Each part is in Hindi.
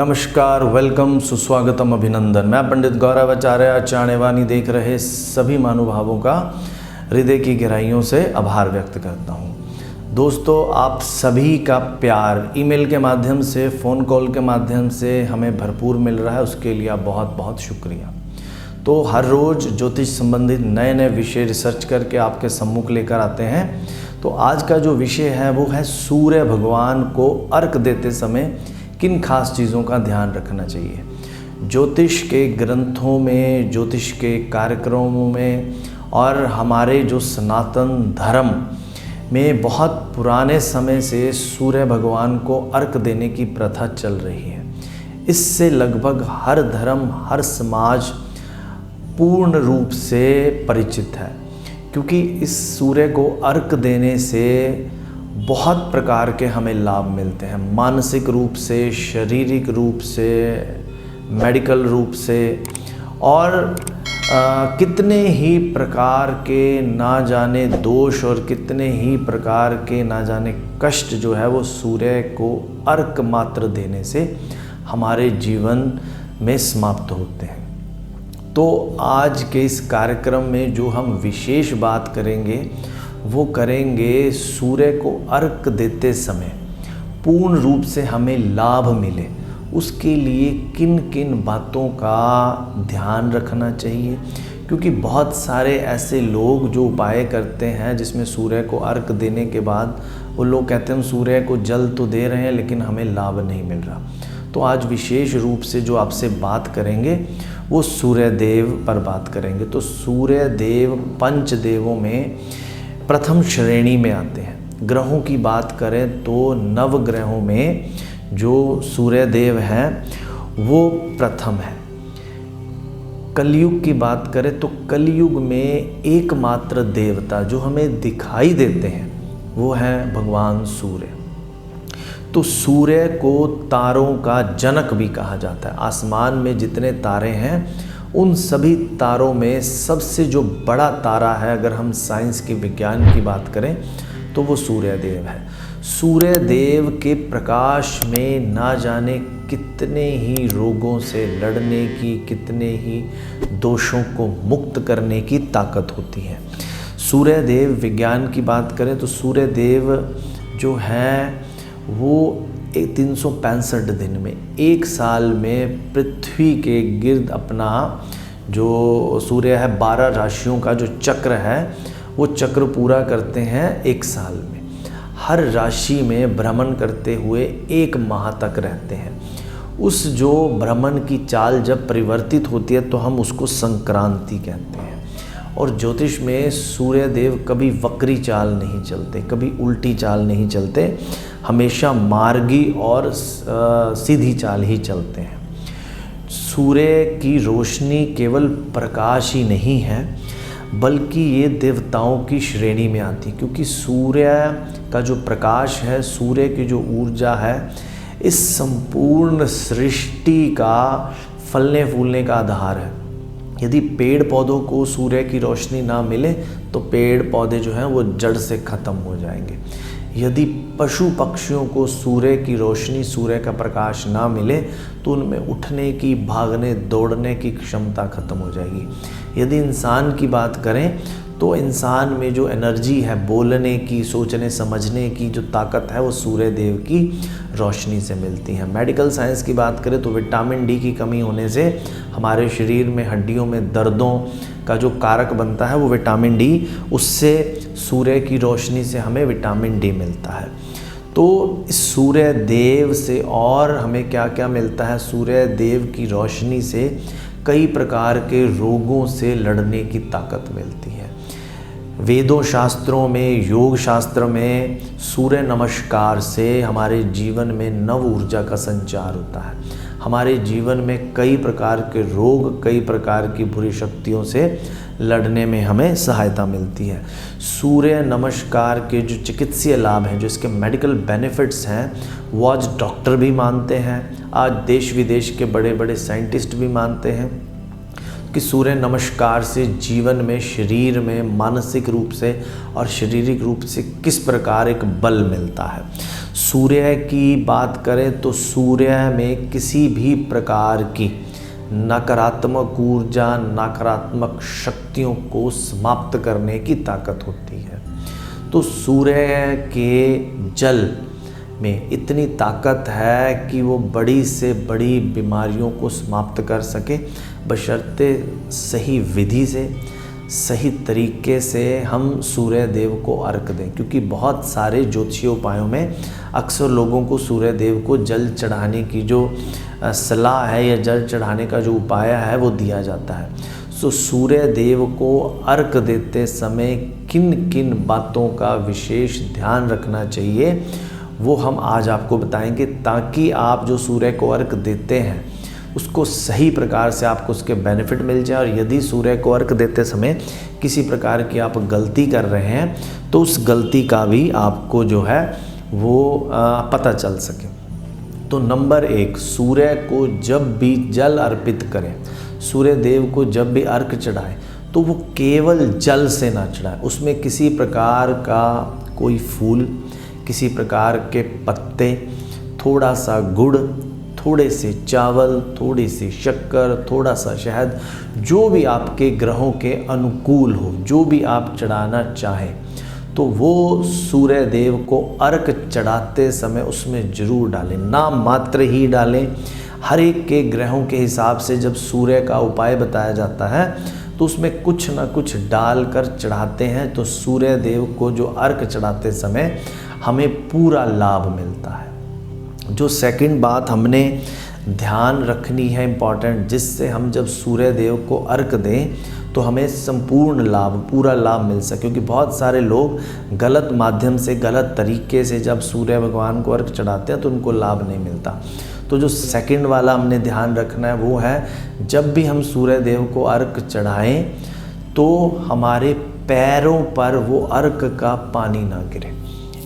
नमस्कार, वेलकम, सुस्वागतम, अभिनंदन। मैं पंडित गौरव आचार्य आचार्यवाणी देख रहे सभी महानुभावों का हृदय की गहराइयों से आभार व्यक्त करता हूँ। दोस्तों, आप सभी का प्यार ईमेल के माध्यम से, फ़ोन कॉल के माध्यम से हमें भरपूर मिल रहा है, उसके लिए आप बहुत बहुत शुक्रिया। तो हर रोज़ ज्योतिष संबंधित नए नए विषय रिसर्च करके आपके सम्मुख लेकर आते हैं। तो आज का जो विषय है वो है सूर्य भगवान को अर्घ देते समय किन खास चीज़ों का ध्यान रखना चाहिए। ज्योतिष के ग्रंथों में, ज्योतिष के कार्यक्रमों में और हमारे जो सनातन धर्म में बहुत पुराने समय से सूर्य भगवान को अर्घ देने की प्रथा चल रही है। इससे लगभग हर धर्म, हर समाज पूर्ण रूप से परिचित है, क्योंकि इस सूर्य को अर्घ देने से बहुत प्रकार के हमें लाभ मिलते हैं। मानसिक रूप से, शारीरिक रूप से, मेडिकल रूप से, और कितने ही प्रकार के ना जाने दोष और कितने ही प्रकार के ना जाने कष्ट जो है वो सूर्य को अर्घ मात्र देने से हमारे जीवन में समाप्त होते हैं। तो आज के इस कार्यक्रम में जो हम विशेष बात करेंगे वो करेंगे सूर्य को अर्घ देते समय पूर्ण रूप से हमें लाभ मिले उसके लिए किन किन बातों का ध्यान रखना चाहिए। क्योंकि बहुत सारे ऐसे लोग जो उपाय करते हैं जिसमें सूर्य को अर्घ देने के बाद वो लोग कहते हैं सूर्य को जल तो दे रहे हैं लेकिन हमें लाभ नहीं मिल रहा। तो आज विशेष रूप से जो आपसे बात करेंगे वो सूर्य देव पर बात करेंगे। तो सूर्य देव पंचदेवों में प्रथम श्रेणी में आते हैं। ग्रहों की बात करें तो नवग्रहों में जो सूर्य देव हैं वो प्रथम है। कलयुग की बात करें तो कलयुग में एकमात्र देवता जो हमें दिखाई देते हैं वो है भगवान सूर्य। तो सूर्य को तारों का जनक भी कहा जाता है। आसमान में जितने तारे हैं उन सभी तारों में सबसे जो बड़ा तारा है, अगर हम साइंस की, विज्ञान की बात करें तो वो सूर्य देव है। सूर्य देव के प्रकाश में ना जाने कितने ही रोगों से लड़ने की, कितने ही दोषों को मुक्त करने की ताकत होती है। सूर्य देव, विज्ञान की बात करें तो सूर्य देव जो है वो 365 दिन में, एक साल में पृथ्वी के गिर्द अपना जो सूर्य है 12 राशियों का जो चक्र है वो चक्र पूरा करते हैं एक साल में। हर राशि में भ्रमण करते हुए एक माह तक रहते हैं। उस जो भ्रमण की चाल जब परिवर्तित होती है तो हम उसको संक्रांति कहते हैं। और ज्योतिष में सूर्य देव कभी वक्री चाल नहीं चलते, कभी उल्टी चाल नहीं चलते, हमेशा मार्गी और सीधी चाल ही चलते हैं। सूर्य की रोशनी केवल प्रकाश ही नहीं है बल्कि ये देवताओं की श्रेणी में आती है, क्योंकि सूर्य का जो प्रकाश है, सूर्य की जो ऊर्जा है, इस संपूर्ण सृष्टि का फलने फूलने का आधार है। यदि पेड़ पौधों को सूर्य की रोशनी ना मिले तो पेड़ पौधे जो हैं वो जड़ से ख़त्म हो जाएंगे। यदि पशु पक्षियों को सूर्य की रोशनी, सूर्य का प्रकाश ना मिले तो उनमें उठने की, भागने दौड़ने की क्षमता खत्म हो जाएगी। यदि इंसान की बात करें तो इंसान में जो एनर्जी है बोलने की, सोचने समझने की जो ताकत है वो सूर्य देव की रोशनी से मिलती है। मेडिकल साइंस की बात करें तो विटामिन डी की कमी होने से हमारे शरीर में हड्डियों में दर्दों का जो कारक बनता है वो विटामिन डी, उससे सूर्य की रोशनी से हमें विटामिन डी मिलता है। तो इस सूर्य देव से और हमें क्या क्या मिलता है? सूर्य देव की रोशनी से कई प्रकार के रोगों से लड़ने की ताकत मिलती है। वेदों शास्त्रों में, योग शास्त्र में सूर्य नमस्कार से हमारे जीवन में नव ऊर्जा का संचार होता है। हमारे जीवन में कई प्रकार के रोग, कई प्रकार की बुरी शक्तियों से लड़ने में हमें सहायता मिलती है। सूर्य नमस्कार के जो चिकित्सीय लाभ हैं, जो इसके मेडिकल बेनिफिट्स हैं, वो आज डॉक्टर भी मानते हैं, आज देश विदेश के बड़े बड़े साइंटिस्ट भी मानते हैं। कि सूर्य नमस्कार से जीवन में, शरीर में, मानसिक रूप से और शारीरिक रूप से किस प्रकार एक बल मिलता है। सूर्य की बात करें तो सूर्य में किसी भी प्रकार की नकारात्मक ऊर्जा, नकारात्मक शक्तियों को समाप्त करने की ताकत होती है। तो सूर्य के जल में इतनी ताकत है कि वो बड़ी से बड़ी बीमारियों को समाप्त कर सके, बशर्ते सही विधि से, सही तरीके से हम सूर्य देव को अर्घ दें। क्योंकि बहुत सारे ज्योतिषीय उपायों में अक्सर लोगों को सूर्य देव को जल चढ़ाने की जो सलाह है या जल चढ़ाने का जो उपाय है वो दिया जाता है। सो सूर्य देव को अर्घ देते समय किन किन बातों का विशेष ध्यान रखना चाहिए वो हम आज आपको बताएंगे, ताकि आप जो सूर्य को अर्घ देते हैं उसको सही प्रकार से आपको उसके बेनिफिट मिल जाए। और यदि सूर्य को अर्घ देते समय किसी प्रकार की आप गलती कर रहे हैं तो उस गलती का भी आपको जो है वो पता चल सके। तो नंबर 1, सूर्य को जब भी जल अर्पित करें, सूर्य देव को जब भी अर्घ चढ़ाएं तो वो केवल जल से ना चढ़ाएं, उसमें किसी प्रकार का कोई फूल, किसी प्रकार के पत्ते, थोड़ा सा गुड़, थोड़े से चावल, थोड़ी सी शक्कर, थोड़ा सा शहद, जो भी आपके ग्रहों के अनुकूल हो, जो भी आप चढ़ाना चाहें, तो वो सूर्य देव को अर्घ चढ़ाते समय उसमें ज़रूर डालें। नाम मात्र ही डालें। हर एक के ग्रहों के हिसाब से जब सूर्य का उपाय बताया जाता है तो उसमें कुछ ना कुछ डालकर चढ़ाते हैं, तो सूर्य देव को जो अर्घ चढ़ाते समय हमें पूरा लाभ मिलता है। जो सेकंड बात हमने ध्यान रखनी है इम्पॉर्टेंट, जिससे हम जब सूर्य देव को अर्घ दें तो हमें संपूर्ण लाभ, पूरा लाभ मिल सके। क्योंकि बहुत सारे लोग गलत माध्यम से, गलत तरीके से जब सूर्य भगवान को अर्घ चढ़ाते हैं तो उनको लाभ नहीं मिलता। तो जो सेकंड वाला हमने ध्यान रखना है वो है, जब भी हम सूर्य देव को अर्घ चढ़ाएं तो हमारे पैरों पर वो अर्घ का पानी ना गिरे।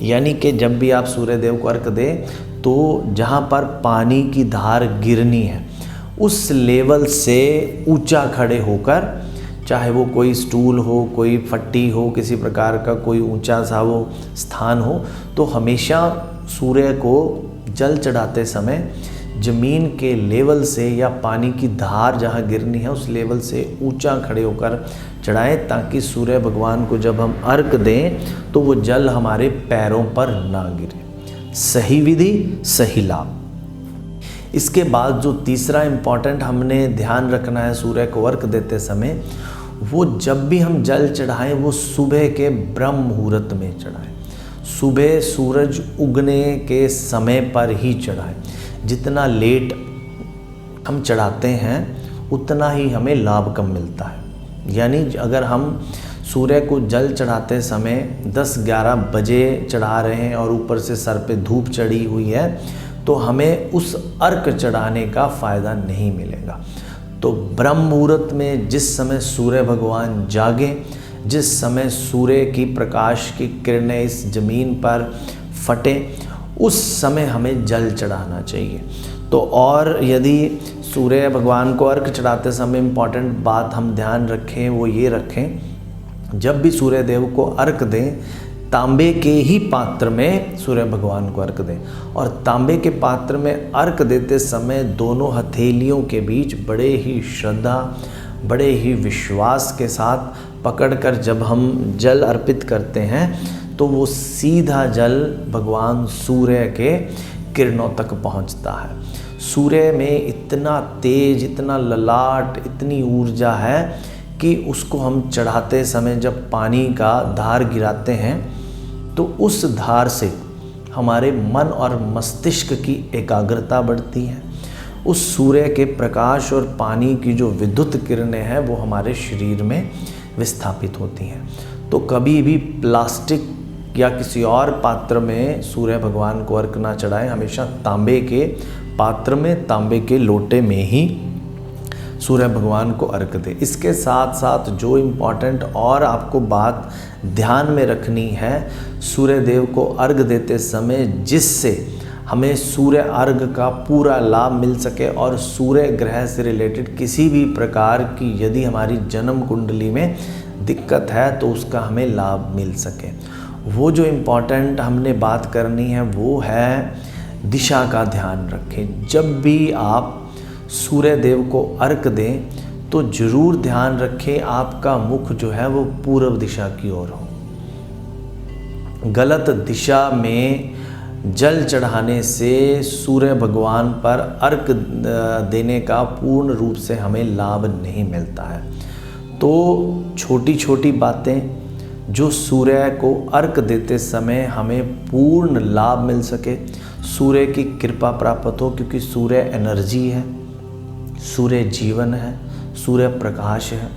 यानी कि जब भी आप सूर्य देव को अर्घ दें तो जहाँ पर पानी की धार गिरनी है उस लेवल से ऊंचा खड़े होकर, चाहे वो कोई स्टूल हो, कोई फट्टी हो, किसी प्रकार का कोई ऊंचा सा वो स्थान हो, तो हमेशा सूर्य को जल चढ़ाते समय ज़मीन के लेवल से या पानी की धार जहाँ गिरनी है उस लेवल से ऊंचा खड़े होकर चढ़ाएं, ताकि सूर्य भगवान को जब हम अर्घ दें तो वो जल हमारे पैरों पर ना गिरे। सही विधि, सही लाभ। इसके बाद जो तीसरा इम्पॉर्टेंट हमने ध्यान रखना है सूर्य को अर्घ देते समय, वो जब भी हम जल चढ़ाएं वो सुबह के ब्रह्म मुहूर्त में चढ़ाएं। सुबह सूरज उगने के समय पर ही चढ़ाएं। जितना लेट हम चढ़ाते हैं उतना ही हमें लाभ कम मिलता है। यानी अगर हम सूर्य को जल चढ़ाते समय 10-11 बजे चढ़ा रहे हैं और ऊपर से सर पे धूप चढ़ी हुई है तो हमें उस अर्घ चढ़ाने का फ़ायदा नहीं मिलेगा। तो ब्रह्म मुहूर्त में जिस समय सूर्य भगवान जागे, जिस समय सूर्य की प्रकाश की किरणें इस ज़मीन पर फटे, उस समय हमें जल चढ़ाना चाहिए। तो और यदि सूर्य भगवान को अर्घ चढ़ाते समय इम्पॉर्टेंट बात हम ध्यान रखें वो ये रखें, जब भी सूर्य देव को अर्घ दें तांबे के ही पात्र में सूर्य भगवान को अर्घ दें। और तांबे के पात्र में अर्घ देते समय दोनों हथेलियों के बीच बड़े ही श्रद्धा, बड़े ही विश्वास के साथ पकड़कर जब हम जल अर्पित करते हैं तो वो सीधा जल भगवान सूर्य के किरणों तक पहुंचता है। सूर्य में इतना तेज, इतना ललाट, इतनी ऊर्जा है कि उसको हम चढ़ाते समय जब पानी का धार गिराते हैं तो उस धार से हमारे मन और मस्तिष्क की एकाग्रता बढ़ती है। उस सूर्य के प्रकाश और पानी की जो विद्युत किरणें हैं वो हमारे शरीर में विस्थापित होती हैं। तो कभी भी प्लास्टिक या किसी और पात्र में सूर्य भगवान को अर्घ ना चढ़ाएं, हमेशा तांबे के पात्र में, तांबे के लोटे में ही सूर्य भगवान को अर्घ दें। इसके साथ साथ जो इम्पॉर्टेंट और आपको बात ध्यान में रखनी है, सूर्य देव को अर्घ देते समय जिससे हमें सूर्य अर्घ का पूरा लाभ मिल सके और सूर्य ग्रह से रिलेटेड किसी भी प्रकार की यदि हमारी जन्म कुंडली में दिक्कत है तो उसका हमें लाभ मिल सके। वो जो इम्पोर्टेंट हमने बात करनी है वो है दिशा का ध्यान रखें। जब भी आप सूर्य देव को अर्घ दें तो ज़रूर ध्यान रखें आपका मुख जो है वो पूर्व दिशा की ओर हो। गलत दिशा में जल चढ़ाने से सूर्य भगवान पर अर्घ देने का पूर्ण रूप से हमें लाभ नहीं मिलता है। तो छोटी छोटी बातें जो सूर्य को अर्घ देते समय हमें पूर्ण लाभ मिल सके, सूर्य की कृपा प्राप्त हो, क्योंकि सूर्य एनर्जी है, सूर्य जीवन है, सूर्य प्रकाश है।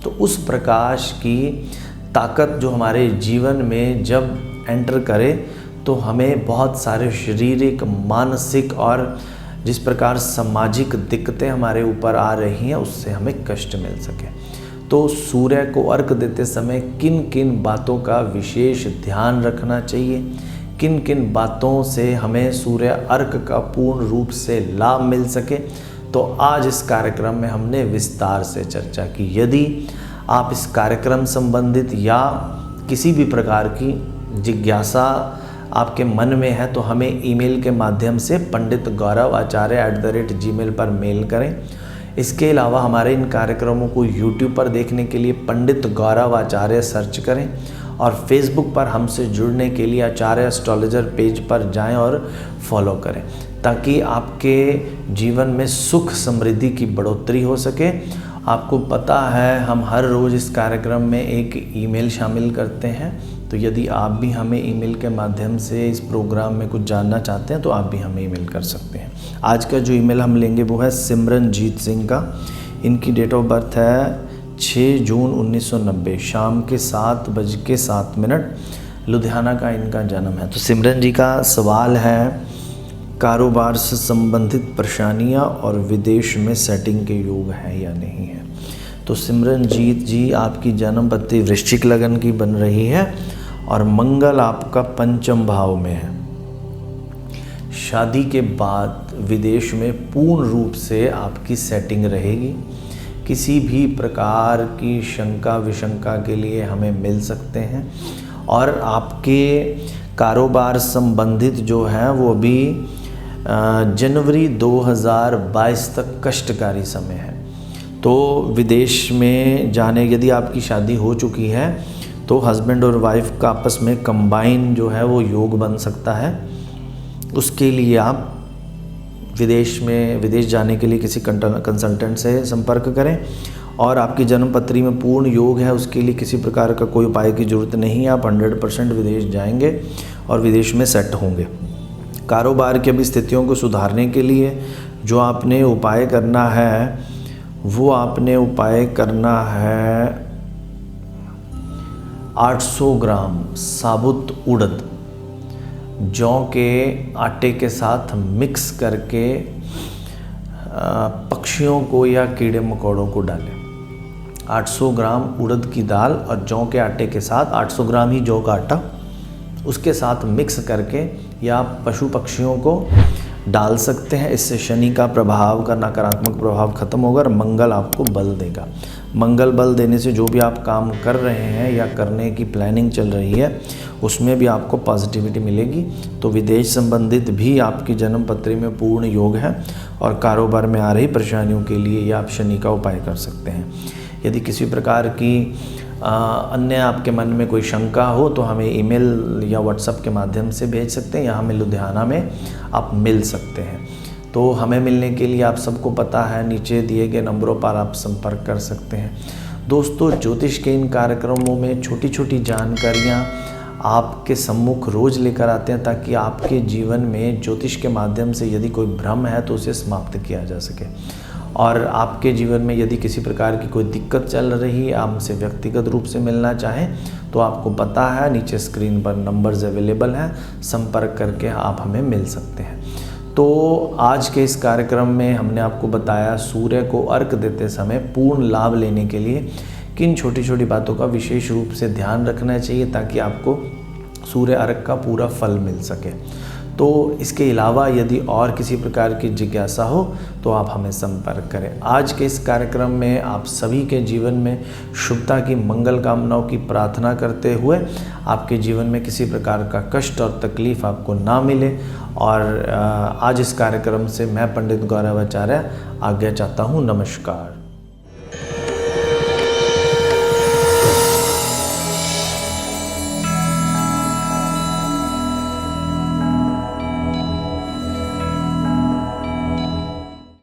तो उस प्रकाश की ताकत जो हमारे जीवन में जब एंटर करे तो हमें बहुत सारे शारीरिक, मानसिक और जिस प्रकार सामाजिक दिक्कतें हमारे ऊपर आ रही हैं उससे हमें कष्ट मिल सके। तो सूर्य को अर्घ देते समय किन किन बातों का विशेष ध्यान रखना चाहिए, किन किन बातों से हमें सूर्य अर्घ का पूर्ण रूप से लाभ मिल सके, तो आज इस कार्यक्रम में हमने विस्तार से चर्चा की। यदि आप इस कार्यक्रम संबंधित या किसी भी प्रकार की जिज्ञासा आपके मन में है तो हमें ईमेल के माध्यम से panditgaurav@gmail पर मेल करें। इसके अलावा हमारे इन कार्यक्रमों को यूट्यूब पर देखने के लिए पंडित गौरव आचार्य सर्च करें और फेसबुक पर हमसे जुड़ने के लिए आचार्य एस्ट्रोलॉजर पेज पर जाएं और फॉलो करें, ताकि आपके जीवन में सुख समृद्धि की बढ़ोतरी हो सके। आपको पता है हम हर रोज़ इस कार्यक्रम में एक ईमेल शामिल करते हैं, तो यदि आप भी हमें ईमेल के माध्यम से इस प्रोग्राम में कुछ जानना चाहते हैं तो आप भी हमें ईमेल कर सकते हैं। आज का जो ईमेल हम लेंगे वो है सिमरनजीत सिंह का। इनकी डेट ऑफ बर्थ है 6 जून 1990, शाम के 7:07 लुधियाना का इनका जन्म है। तो सिमरन जी का सवाल है कारोबार से संबंधित परेशानियां और विदेश में सेटिंग के योग है या नहीं है। तो सिमरनजीत जी आपकी जन्म पत्ती वृश्चिक लगन की बन रही है और मंगल आपका पंचम भाव में है। शादी के बाद विदेश में पूर्ण रूप से आपकी सेटिंग रहेगी। किसी भी प्रकार की शंका विशंका के लिए हमें मिल सकते हैं और आपके कारोबार संबंधित जो है वो भी जनवरी 2022 तक कष्टकारी समय है। तो विदेश में जाने, यदि आपकी शादी हो चुकी है तो हस्बैंड और वाइफ का आपस में कंबाइन जो है वो योग बन सकता है। उसके लिए आप विदेश जाने के लिए किसी कंसल्टेंट से संपर्क करें और आपकी जन्म पत्री में पूर्ण योग है, उसके लिए किसी प्रकार का कोई उपाय की ज़रूरत नहीं है। आप 100% विदेश जाएंगे और विदेश में सेट होंगे। कारोबार की अभी स्थितियों को सुधारने के लिए जो आपने उपाय करना है वो आपने उपाय करना है 800 ग्राम साबुत उड़द जौ के आटे के साथ मिक्स करके पक्षियों को या कीड़े मकोड़ों को डालें। 800 ग्राम उड़द की दाल और जौ के आटे के साथ 800 ग्राम ही जौ का आटा उसके साथ मिक्स करके या पशु पक्षियों को डाल सकते हैं। इससे शनि का प्रभाव का नकारात्मक प्रभाव खत्म होगा और मंगल आपको बल देगा। मंगल बल देने से जो भी आप काम कर रहे हैं या करने की प्लानिंग चल रही है उसमें भी आपको पॉजिटिविटी मिलेगी। तो विदेश संबंधित भी आपकी जन्म पत्री में पूर्ण योग है और कारोबार में आ रही परेशानियों के लिए या आप शनि का उपाय कर सकते हैं। यदि किसी प्रकार की अन्य आपके मन में कोई शंका हो तो हमें ईमेल या व्हाट्सएप के माध्यम से भेज सकते हैं या हमें लुधियाना में आप मिल सकते हैं। तो हमें मिलने के लिए आप सबको पता है नीचे दिए गए नंबरों पर आप संपर्क कर सकते हैं। दोस्तों, ज्योतिष के इन कार्यक्रमों में छोटी छोटी जानकारियाँ आपके सम्मुख रोज़ लेकर आते हैं ताकि आपके जीवन में ज्योतिष के माध्यम से यदि कोई भ्रम है तो उसे समाप्त किया जा सके। और आपके जीवन में यदि किसी प्रकार की कोई दिक्कत चल रही है, आप हमसे व्यक्तिगत रूप से मिलना चाहें तो आपको पता है नीचे स्क्रीन पर नंबर्स अवेलेबल हैं, संपर्क करके आप हमें मिल सकते हैं। तो आज के इस कार्यक्रम में हमने आपको बताया सूर्य को अर्घ देते समय पूर्ण लाभ लेने के लिए किन छोटी छोटी बातों का विशेष रूप से ध्यान रखना चाहिए ताकि आपको सूर्य अर्घ का पूरा फल मिल सके। तो इसके अलावा यदि और किसी प्रकार की जिज्ञासा हो तो आप हमें संपर्क करें। आज के इस कार्यक्रम में आप सभी के जीवन में शुभता की, मंगल कामनाओं की प्रार्थना करते हुए आपके जीवन में किसी प्रकार का कष्ट और तकलीफ़ आपको ना मिले। और आज इस कार्यक्रम से मैं पंडित गौरव आचार्य आज्ञा चाहता हूँ। नमस्कार।